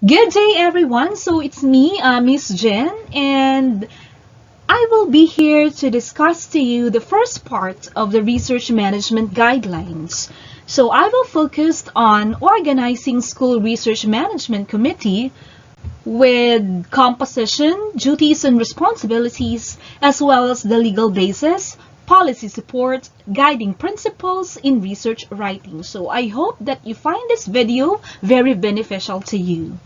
Good day, everyone. So it's me, Miss Jen, and I will be here to discuss to you the first part of the research management guidelines. So I will focus on organizing school research management committee with composition, duties and responsibilities, as well as the legal basis, policy support, guiding principles in research writing. So I hope that you find this video very beneficial to you.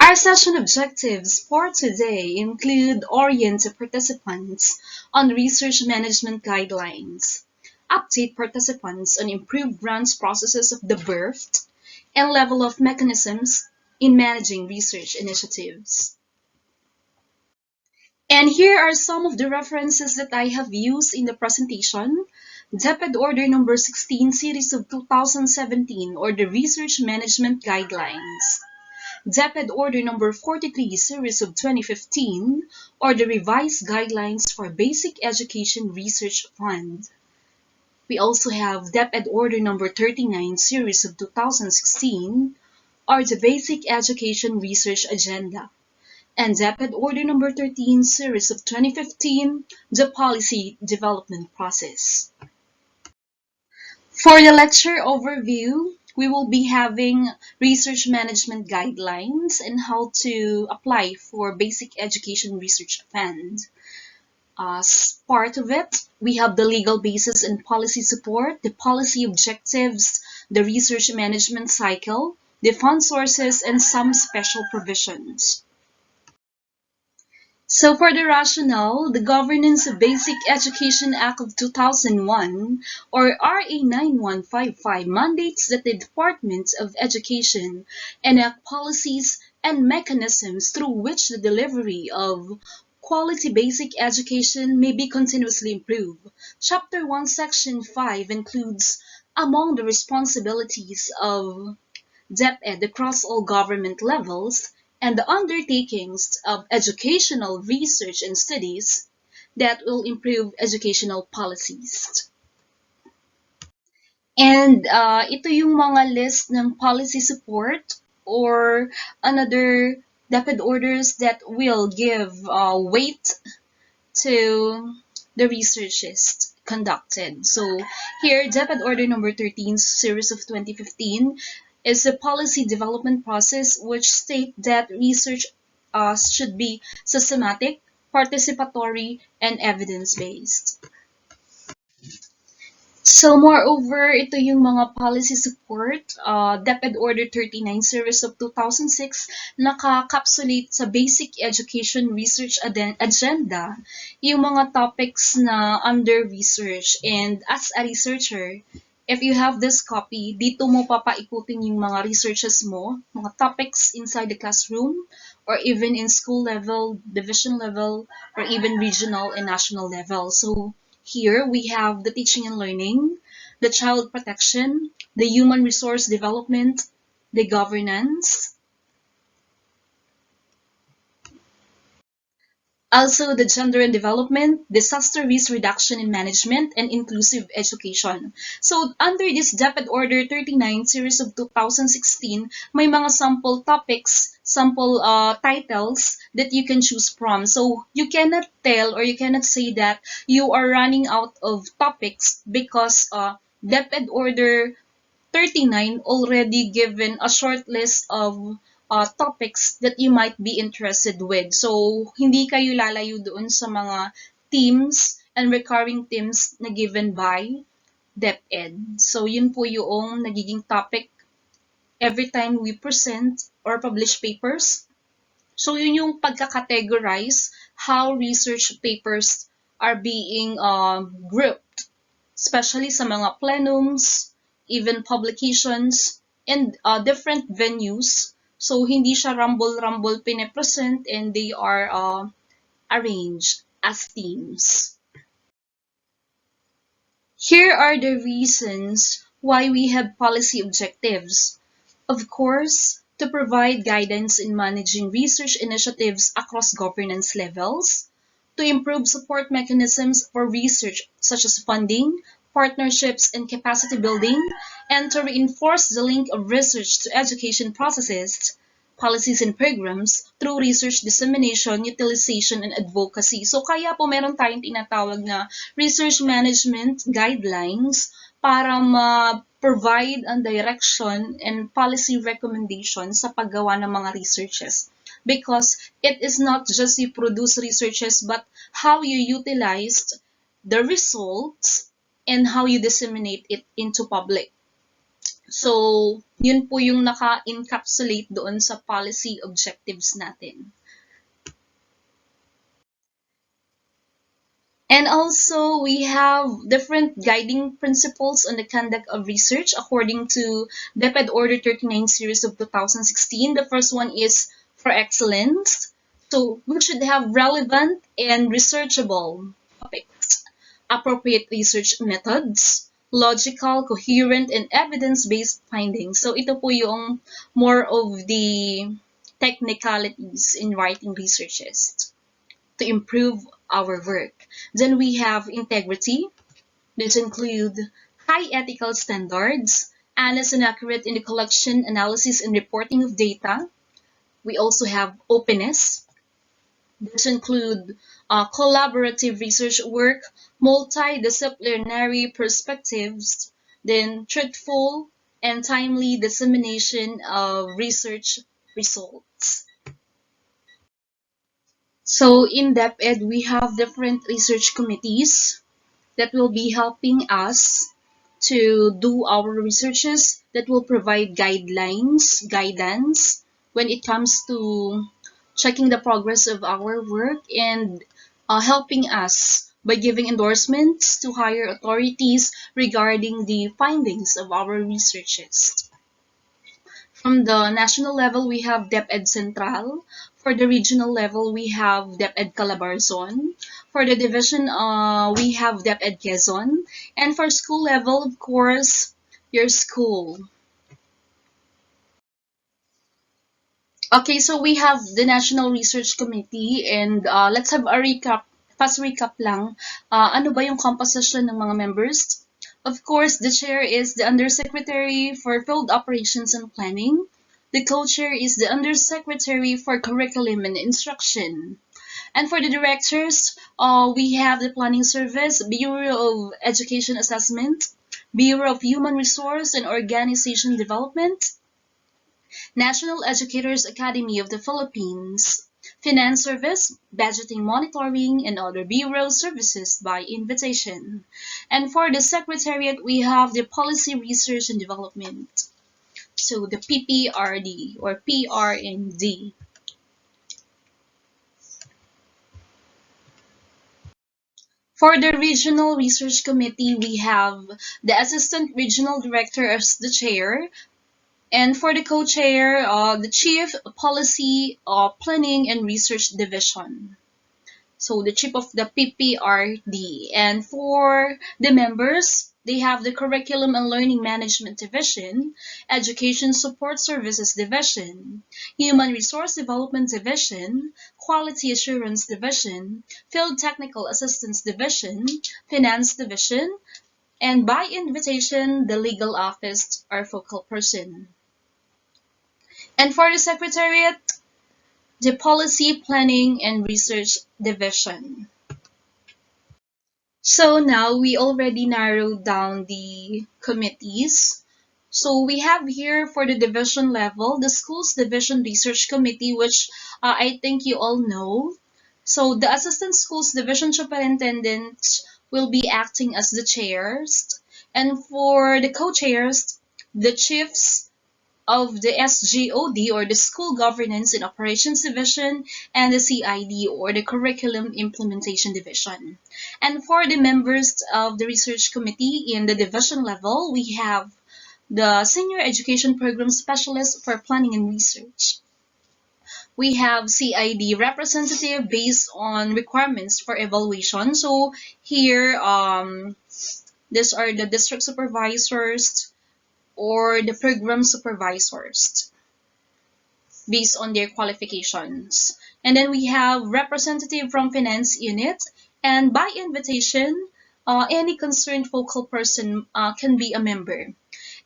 Our session objectives for today include orient participants on research management guidelines, update participants on improved grants processes of the birthed, and level of mechanisms in managing research initiatives. And here are some of the references that I have used in the presentation. DepEd Order Number 16 Series of 2017 or the Research Management Guidelines. DepEd Order Number 43 Series of 2015 or the Revised Guidelines for Basic Education Research Fund. We also have DepEd Order Number 39 Series of 2016 or the Basic Education Research Agenda. And DepEd Order Number 13 Series of 2015, the Policy Development Process. For the lecture overview, we will be having research management guidelines and how to apply for basic education research fund. As part of it, we have the legal basis and policy support, the policy objectives, the research management cycle, the fund sources, and some special provisions. So for the rationale, the Governance of Basic Education Act of 2001, or RA 9155, mandates that the Department of Education enact policies and mechanisms through which the delivery of quality basic education may be continuously improved. Chapter 1, Section 5 includes, among the responsibilities of DepEd across all government levels, and the undertakings of educational research and studies that will improve educational policies. And ito yung mga list ng policy support or another DepEd orders that will give weight to the researches conducted. So here, DepEd Order Number 13, Series of 2015, is the policy development process which state that research should be systematic, participatory, and evidence-based. So moreover, ito yung mga policy support, DepEd Order 39 Series of 2006, nakakapsulate sa Basic Education Research Agenda yung mga topics na under research. And as a researcher, if you have this copy, dito mo papaikutin yung mga researches mo, mga topics inside the classroom, or even in school level, division level, or even regional and national level. So here we have the teaching and learning, the child protection, the human resource development, the governance, also the gender and development, disaster risk reduction and management, and inclusive education. So under this DepEd Order 39 Series of 2016, may mga sample topics, sample titles that you can choose from. So you cannot tell or you cannot say that you are running out of topics because DepEd Order 39 already given a short list of topics that you might be interested with. So, hindi kayo lalayo doon sa mga themes and recurring themes na given by DepEd. So, yun po yung nagiging topic every time we present or publish papers. So, yun yung pagka-categorize how research papers are being grouped, especially sa mga plenums, even publications, and different venues. So, hindi siya rumble-rumble pine-present and they are arranged as themes. Here are the reasons why we have policy objectives. Of course, to provide guidance in managing research initiatives across governance levels, to improve support mechanisms for research such as funding, partnerships and capacity building, and to reinforce the link of research to education processes, policies and programs through research dissemination, utilization, and advocacy. So kaya po meron tayong tinatawag na research management guidelines para ma-provide ang direction and policy recommendations sa paggawa ng mga researches. Because it is not just you produce researches but how you utilized the results and how you disseminate it into public. So, yun po yung naka-encapsulate doon sa policy objectives natin. And also, we have different guiding principles on the conduct of research according to DepEd Order 39 Series of 2016. The first one is for excellence. So, we should have relevant and researchable topics, appropriate research methods, logical, coherent, and evidence-based findings. So, ito po yung more of the technicalities in writing researches to improve our work. Then we have integrity. This include high ethical standards, honest and accurate in the collection, analysis, and reporting of data. We also have openness. This include collaborative research work, multidisciplinary perspectives, then truthful and timely dissemination of research results. So in DepEd, we have different research committees that will be helping us to do our researches, that will provide guidelines, guidance when it comes to checking the progress of our work and helping us by giving endorsements to higher authorities regarding the findings of our researches. From the national level, we have DepEd Central. For the regional level, we have DepEd Calabarzon. For the division, we have DepEd Quezon. And for school level, of course, your school. Okay, so we have the National Research Committee, and let's have a recap, fast recap lang. Ano ba yung composition ng mga members? Of course, the chair is the Undersecretary for Field Operations and Planning. The co-chair is the Undersecretary for Curriculum and Instruction. And for the directors, we have the Planning Service, Bureau of Education Assessment, Bureau of Human Resource and Organization Development, National Educators Academy of the Philippines, Finance Service, Budgeting Monitoring, and other bureau services by invitation. And for the Secretariat, we have the Policy Research and Development. So the PPRD or PRND. For the Regional Research Committee, we have the Assistant Regional Director as the chair. And for the co-chair, the Chief Policy, Planning and Research Division. So the chief of the PPRD. And for the members, they have the Curriculum and Learning Management Division, Education Support Services Division, Human Resource Development Division, Quality Assurance Division, Field Technical Assistance Division, Finance Division, and by invitation, the Legal Office or focal person. And for the Secretariat, the Policy, Planning, and Research Division. So now we already narrowed down the committees. So we have here for the division level, the Schools Division Research Committee, which I think you all know. So the Assistant Schools Division Superintendents will be acting as the chairs. And for the co-chairs, the chiefs of the SGOD or the School Governance and Operations Division and the CID or the Curriculum Implementation Division. And for the members of the Research Committee in the division level, we have the Senior Education Program Specialist for Planning and Research. We have CID representative based on requirements for evaluation. So here, these are the district supervisors or the program supervisors based on their qualifications. And then we have representative from finance unit, and by invitation, any concerned focal person can be a member.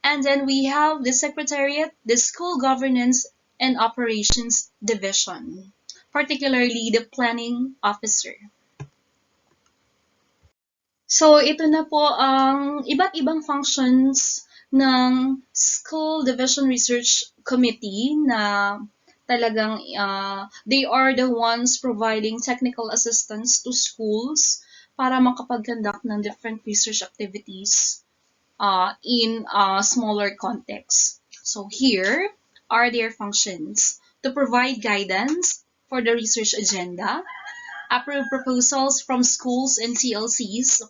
And then we have the Secretariat, the School Governance and Operations Division, particularly the Planning Officer. So, ito na po ang iba't ibang functions ng School Division Research Committee na talagang they are the ones providing technical assistance to schools para makapag-conduct ng different research activities in a smaller context. So here are their functions: to provide guidance for the research agenda, approve proposals from schools and CLCs,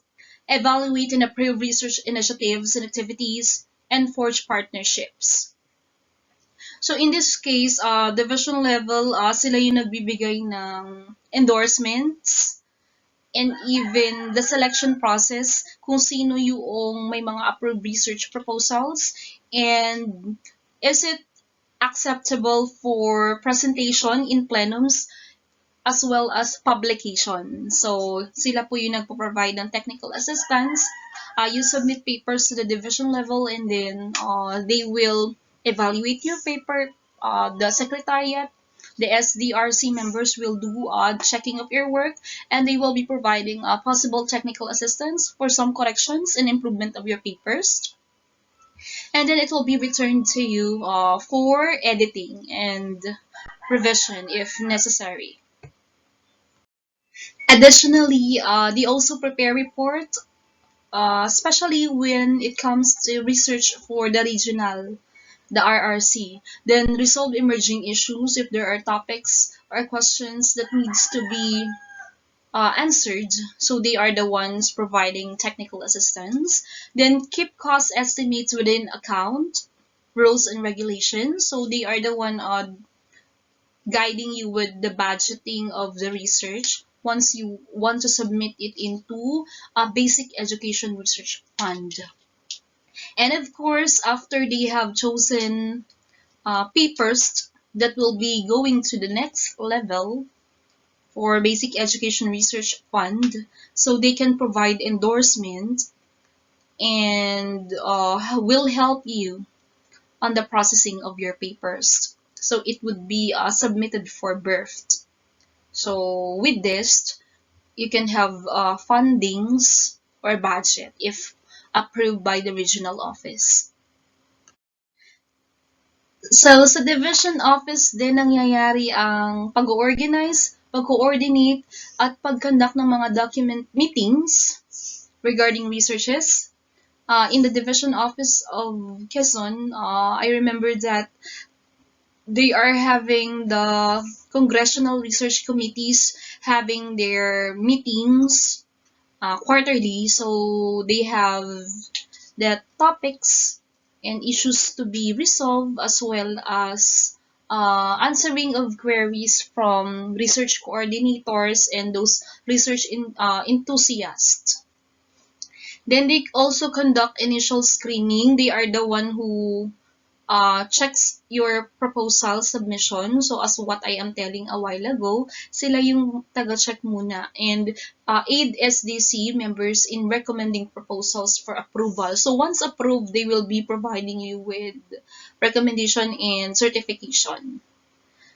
evaluate and approve research initiatives and activities, and forge partnerships. So in this case, division level, sila yung nagbibigay ng endorsements and even the selection process kung sino yung may mga approved research proposals and is it acceptable for presentation in plenums as well as publication. So, sila po yung nagpo-provide ng technical assistance. You submit papers to the division level and then they will evaluate your paper. The secretariat, the SDRC members will do checking of your work and they will be providing possible technical assistance for some corrections and improvement of your papers. And then it will be returned to you for editing and revision if necessary. Additionally, they also prepare reports, especially when it comes to research for the Rationale, the RRC. Then resolve emerging issues if there are topics or questions that needs to be answered. So they are the ones providing technical assistance. Then keep cost estimates within account, rules and regulations. So they are the one guiding you with the budgeting of the research once you want to submit it into a basic education research fund. And of course, after they have chosen papers that will be going to the next level for basic education research fund, so they can provide endorsement and will help you on the processing of your papers. So it would be submitted for birth. So with this, you can have fundings or budget if approved by the regional office. So sa division office din nangyayari ang pag-organize, pag-coordinate, at pag-conduct ng mga document meetings regarding researches. In the division office of Quezon, I remember that they are having the congressional research committees having their meetings quarterly. So they have the topics and issues to be resolved as well as answering of queries from research coordinators and those research enthusiasts. Then they also conduct initial screening. They are the one who checks your proposal submission. So as what I am telling a while ago, sila yung taga-check muna and aid SDC members in recommending proposals for approval. So once approved, they will be providing you with recommendation and certification.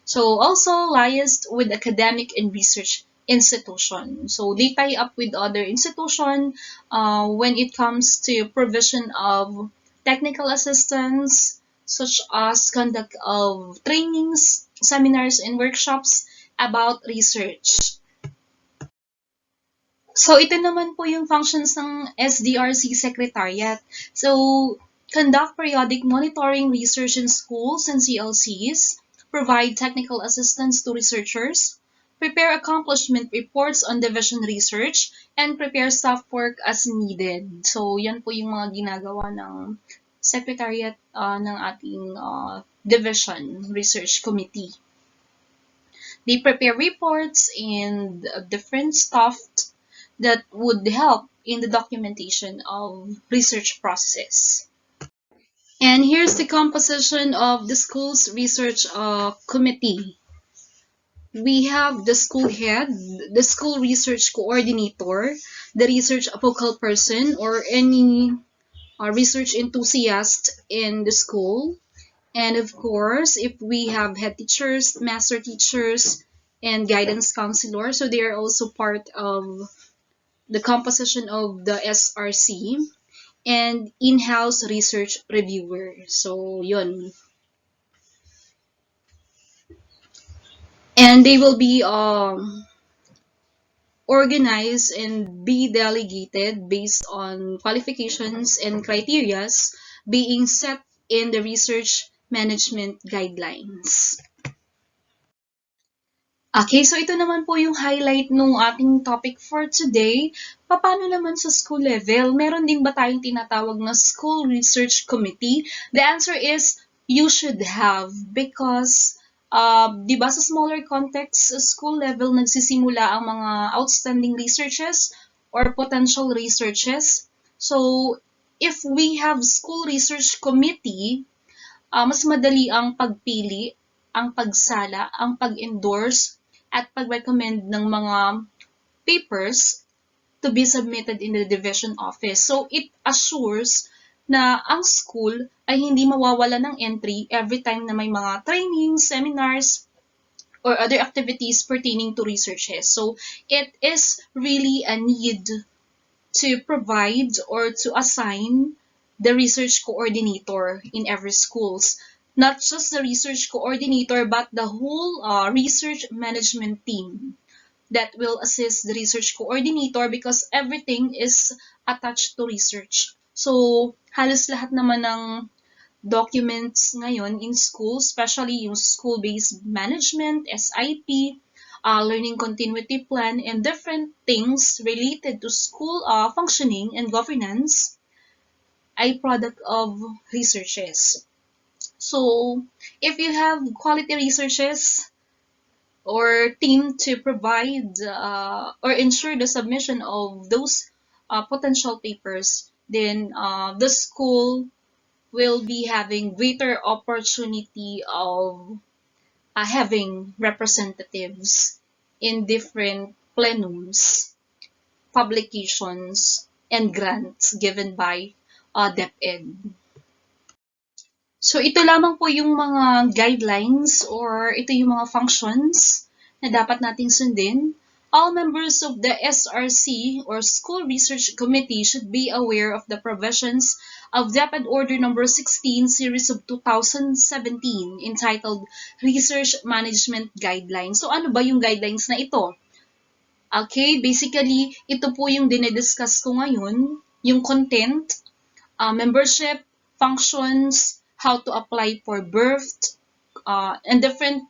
So also liaised with academic and research institution. So they tie up with other institution when it comes to provision of technical assistance, such as conduct of trainings, seminars, and workshops about research. So ito naman po yung functions ng SDRC Secretariat. So conduct periodic monitoring research in schools and CLCs, provide technical assistance to researchers, prepare accomplishment reports on division research, and prepare staff work as needed. So yan po yung mga ginagawa ng Secretariat ng ating Division Research Committee. They prepare reports and different stuff that would help in the documentation of research processes. And here's the composition of the school's research committee. we have the school head, the school research coordinator, the research focal person, or any research enthusiast in the school. And of course, if we have head teachers, master teachers, and guidance counselor, so they are also part of the composition of the SRC, and in-house research reviewer. So, yun. And they will be organized and be delegated based on qualifications and criterias being set in the research management guidelines. Okay, so ito naman po yung highlight nung ating topic for today. Paano naman sa school level? Meron din ba tayong tinatawag na school research committee? The answer is you should have, because di ba sa smaller context, sa school level nagsisimula ang mga outstanding researches or potential researches. So if we have school research committee, mas madali ang pagpili, ang pagsala, ang pag-endorse, at pag-recommend ng mga papers to be submitted in the division office. So, it assures na ang school ay hindi mawawala ng entry every time na may mga trainings, seminars, or other activities pertaining to researches. So, it is really a need to provide or to assign the research coordinator in every schools. Not just the research coordinator, but the whole research management team that will assist the research coordinator, because everything is attached to research. So, halos lahat naman ng documents ngayon in school, especially yung school-based management, SIP, learning continuity plan, and different things related to school functioning and governance, ay product of researches. So, if you have quality researches or team to provide or ensure the submission of those potential papers, then the school will be having greater opportunity of having representatives in different plenums, publications, and grants given by DepEd. So, ito lamang po yung mga guidelines or ito yung mga functions na dapat nating sundin. All members of the SRC or School Research Committee should be aware of the provisions of DepEd Order Number 16, Series of 2017, entitled Research Management Guidelines. So, ano ba yung guidelines na ito? Okay, basically, ito po yung dinidiscuss ko ngayon, yung content, membership, functions, how to apply for birth, and different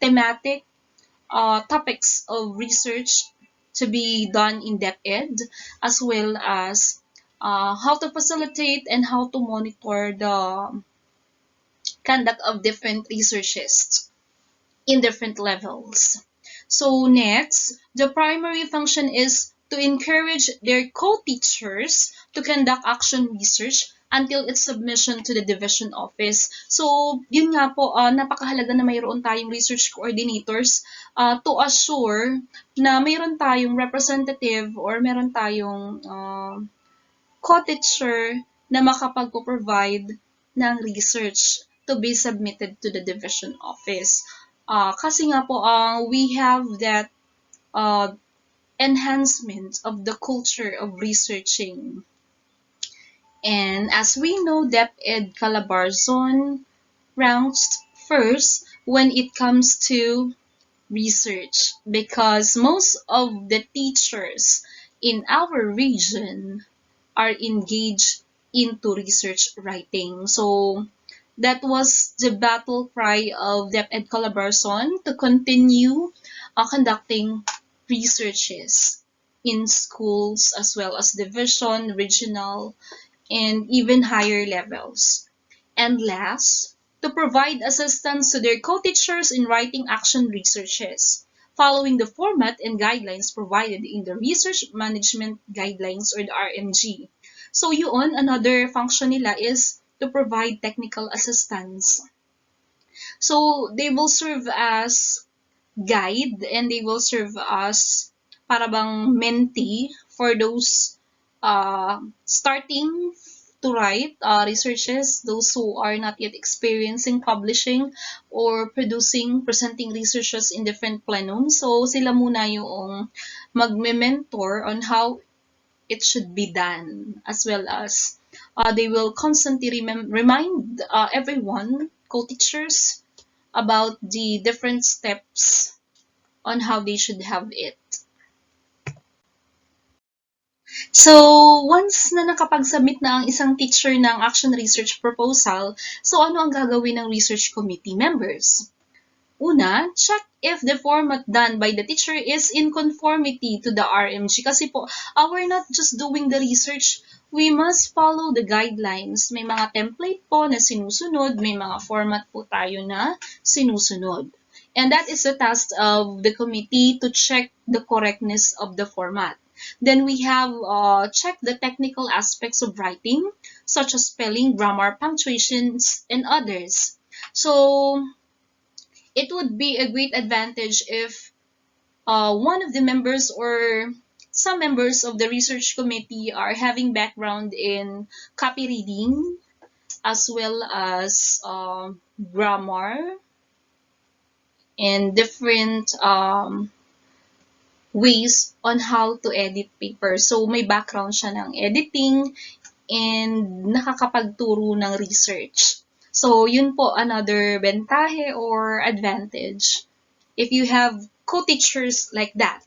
thematic topics of research to be done in DepEd, as well as how to facilitate and how to monitor the conduct of different researches in different levels. So next, the primary function is to encourage their co-teachers to conduct action research until its submission to the division office. So, yun nga po, napakahalaga na mayroon tayong research coordinators to assure na mayroon tayong representative or mayroon tayong co-teacher na makapag-provide ng research to be submitted to the division office. Kasi nga po, we have that enhancement of the culture of researching. And as we know, DepEd Calabarzon ranks first when it comes to research, because most of the teachers in our region are engaged into research writing. So that was the battle cry of DepEd Calabarzon to continue conducting researches in schools as well as division, regional, and even higher levels. And last, to provide assistance to their co-teachers in writing action researches, following the format and guidelines provided in the Research Management Guidelines or the RMG. So yun, another function nila is to provide technical assistance. So they will serve as guide, and they will serve as para bang mentee for those starting to write researches, those who are not yet experiencing publishing or presenting researches in different plenums. So sila muna yung magme-mentor on how it should be done, as well as they will constantly remind everyone, co-teachers, about the different steps on how they should have it. So, once na nakapag-submit na ang isang teacher ng action research proposal, so ano ang gagawin ng research committee members? Una, check if the format done by the teacher is in conformity to the RMG. Kasi po, we're not just doing the research, we must follow the guidelines. May mga template po na sinusunod, may mga format po tayo na sinusunod. And that is the task of the committee to check the correctness of the format. Then we have checked the technical aspects of writing, such as spelling, grammar, punctuations, and others. So, it would be a great advantage if one of the members or some members of the research committee are having background in copy reading as well as grammar and different ways on how to edit paper. So, may background siya ng editing and nakakapagturo ng research. So, yun po another bentahe or advantage if you have co-teachers like that.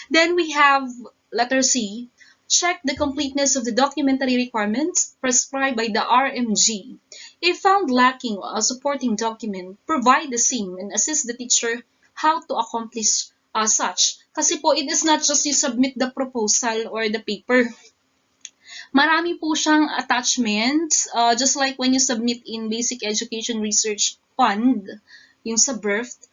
Then we have letter C, check the completeness of the documentary requirements prescribed by the RMG. If found lacking a supporting document, provide the same and assist the teacher how to accomplish such. Kasi po, it is not just you submit the proposal or the paper. Marami po siyang attachments, just like when you submit in Basic Education Research Fund, yung sa birth,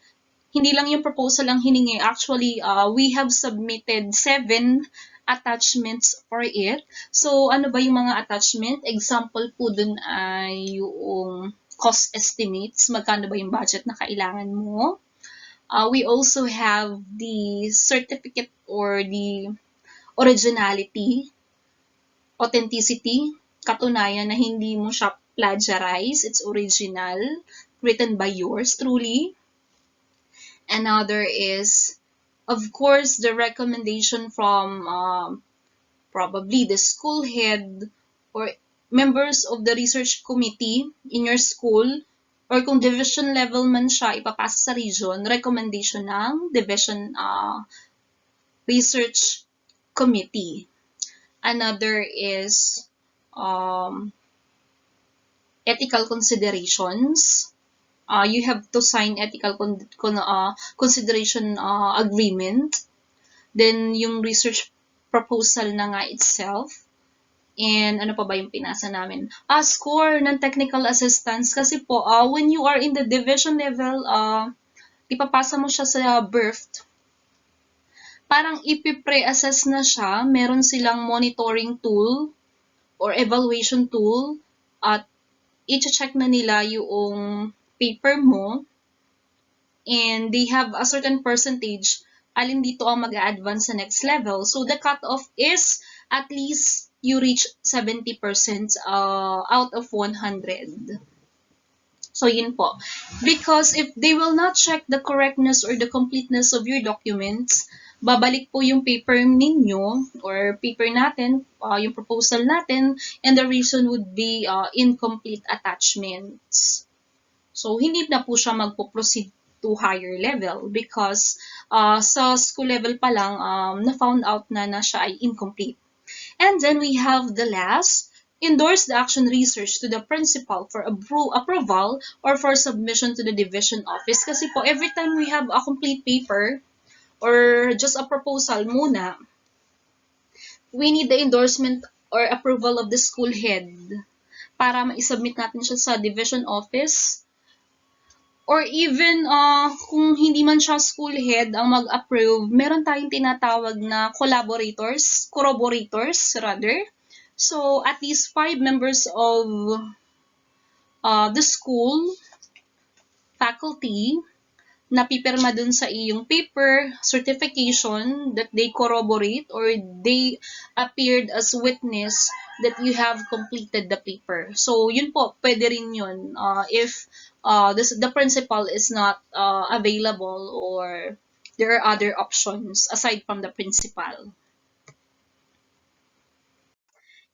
hindi lang yung proposal ang hiningi. Actually, we have submitted 7 attachments for it. So, ano ba yung mga attachment? Example po dun ay yung cost estimates, magkano ba yung budget na kailangan mo. We also have the certificate or the originality, authenticity, katunayan na hindi mo siya plagiarize, it's original, written by yours truly. Another is, of course, the recommendation from probably the school head or members of the research committee in your school, or kung division level man siya, ipapasa sa region, recommendation ng division research committee. Another is ethical considerations. You have to sign ethical consideration agreement. Then, yung research proposal na nga itself. And ano pa ba yung pinasa namin? Score ng technical assistance. Kasi po, when you are in the division level, ipapasa mo siya sa birth. Parang ipipre-assess na siya. Meron silang monitoring tool or evaluation tool at i-check na nila yung paper mo, and they have a certain percentage alin dito ang mag-a-advance sa next level. So, the cutoff is at least you reach 70% out of 100. So, yun po. Because if they will not check the correctness or the completeness of your documents, babalik po yung paper ninyo or paper natin, yung proposal natin, and the reason would be incomplete attachments. So, hindi na po siya magpo-proceed to higher level because sa school level pa lang, na-found out na siya ay incomplete. And then we have the last, endorse the action research to the principal for approval or for submission to the division office. Kasi po, every time we have a complete paper or just a proposal muna, we need the endorsement or approval of the school head para ma-submit natin siya sa division office. Or even kung hindi man siya school head ang mag-approve, meron tayong tinatawag na corroborators rather. So, at least 5 members of the school, faculty, napipirma dun sa iyong paper, certification that they corroborate or they appeared as witness that you have completed the paper. So, yun po, pwede rin yun if the principal is not available or there are other options aside from the principal.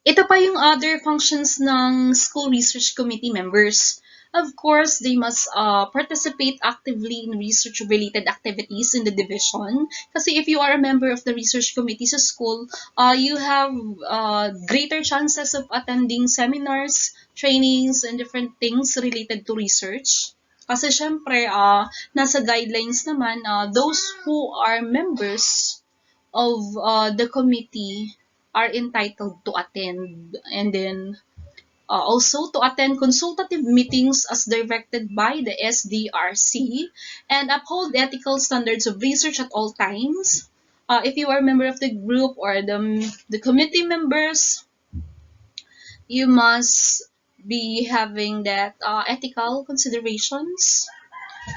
Ito pa yung other functions ng school research committee members. Of course, they must participate actively in research-related activities in the division. Kasi if you are a member of the research committee sa school, you have greater chances of attending seminars, trainings, and different things related to research. Kasi syempre, nasa guidelines naman, those who are members of the committee are entitled to attend, and then also to attend consultative meetings as directed by the SDRC and uphold ethical standards of research at all times. If you are a member of the group or the committee members, you must be having that ethical considerations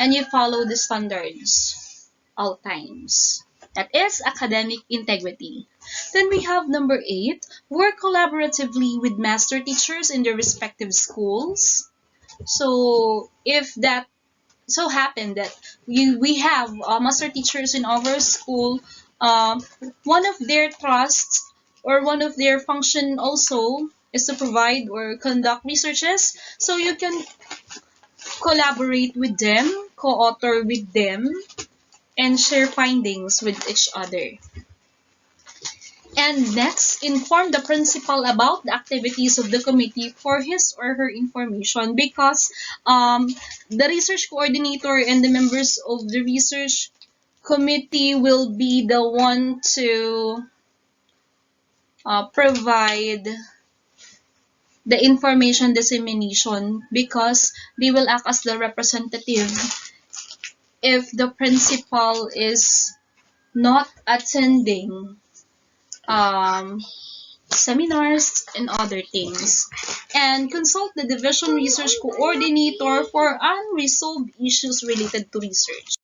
and you follow the standards all times. That is academic integrity. Then we have number 8, work collaboratively with master teachers in their respective schools. So if that so happened that we have master teachers in our school, one of their trusts or one of their function also is to provide or conduct researches. So you can collaborate with them, co-author with them, and share findings with each other. And next, inform the principal about the activities of the committee for his or her information, because the research coordinator and the members of the research committee will be the one to provide the information dissemination, because they will act as the representative if the principal is not attending seminars and other things. And consult the division research coordinator for unresolved issues related to research.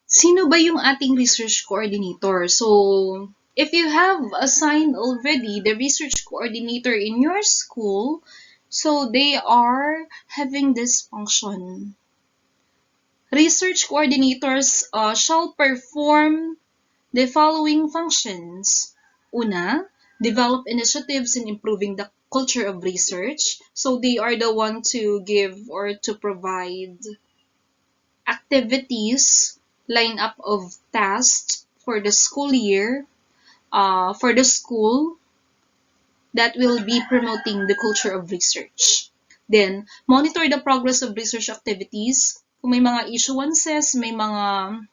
Sino ba yung ating research coordinator? So, if you have assigned already the research coordinator in your school, so they are having this function. Research coordinators shall perform the following functions. Una, develop initiatives in improving the culture of research. So they are the one to give or to provide activities, lineup of tasks for the school year, for the school that will be promoting the culture of research. Then, monitor the progress of research activities. Kung may mga issuances, may mga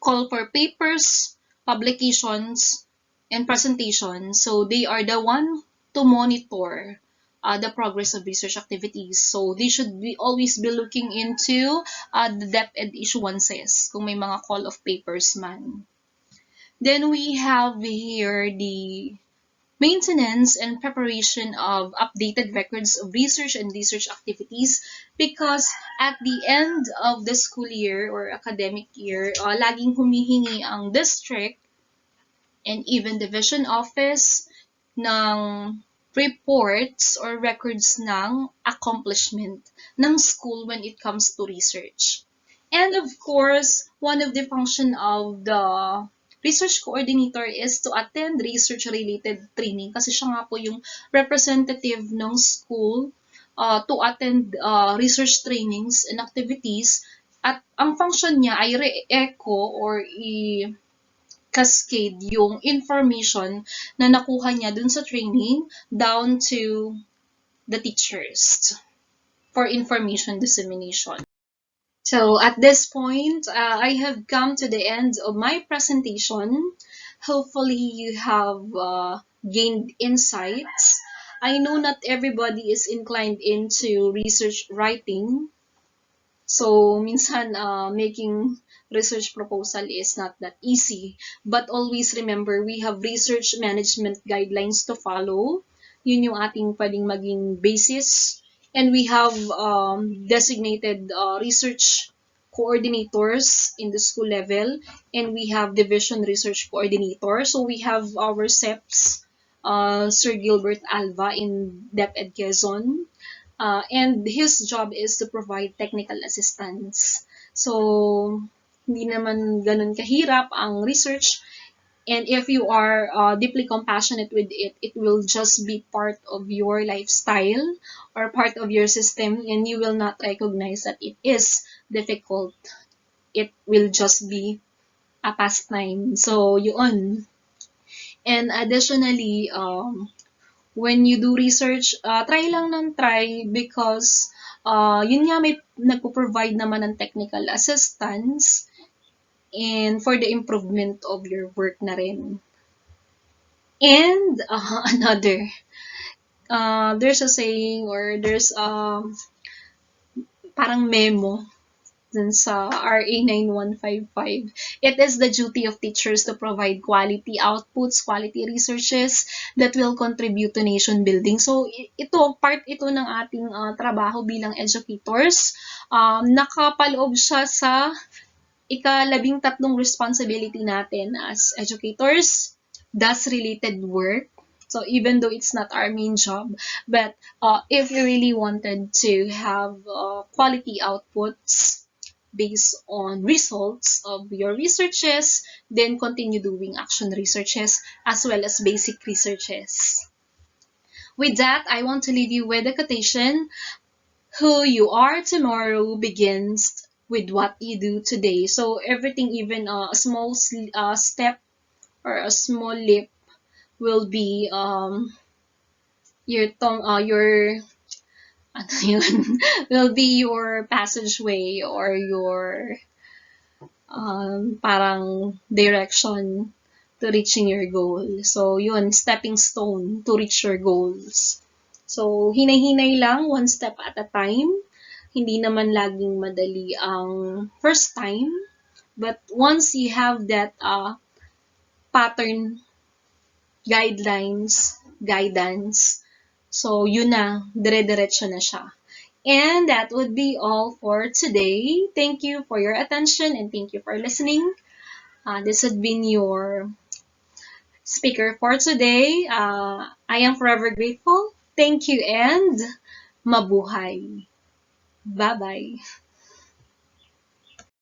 call for papers, publications, and presentations. So they are the one to monitor the progress of research activities. So they should always be looking into the DepEd issuances kung may mga call of papers man. Then we have here the maintenance and preparation of updated records of research and research activities, because at the end of the school year or academic year, laging humihingi ang district and even division office ng reports or records ng accomplishment ng school when it comes to research. And of course, one of the function of the research coordinator is to attend research-related training, kasi siya nga po yung representative ng school to attend research trainings and activities. At ang function niya ay re-echo or i-cascade yung information na nakuha niya dun sa training down to the teachers for information dissemination. So at this point, I have come to the end of my presentation. Hopefully you have gained insights. I know not everybody is inclined into research writing. So minsan making research proposal is not that easy. But always remember, we have research management guidelines to follow. Yun yung ating pwedeng maging basis. And we have designated research coordinators in the school level, and we have division research coordinator. So we have our SEPs, Sir Gilbert Alva in DepEd Quezon, and his job is to provide technical assistance. So hindi naman ganun kahirap ang research. And if you are deeply compassionate with it, it will just be part of your lifestyle or part of your system, and you will not recognize that it is difficult. It will just be a pastime. So, yun. And additionally, when you do research, try lang ng try because yun nga may nagpo-provide naman ng technical assistance and for the improvement of your work na rin. And another, there's a saying or there's parang memo dun sa RA 9155. It is the duty of teachers to provide quality outputs, quality researches that will contribute to nation building. So, part ito ng ating trabaho bilang educators. Nakapaloob siya sa ika-13 responsibility natin as educators, does related work. So even though it's not our main job, but if you really wanted to have quality outputs based on results of your researches, then continue doing action researches as well as basic researches. With that, I want to leave you with a quotation: who you are tomorrow begins with what you do today. So everything, even a small step or a small leap, will be your ano yun, will be your passageway or your parang direction to reaching your goal. So yun, stepping stone to reach your goals. So hinay-hinay lang, one step at a time. Hindi naman laging madali ang first time, but once you have that pattern, guidance, so yun na, dire-diretso na siya. And that would be all for today. Thank you for your attention and thank you for listening. This has been your speaker for today. I am forever grateful. Thank you and mabuhay. Bye-bye.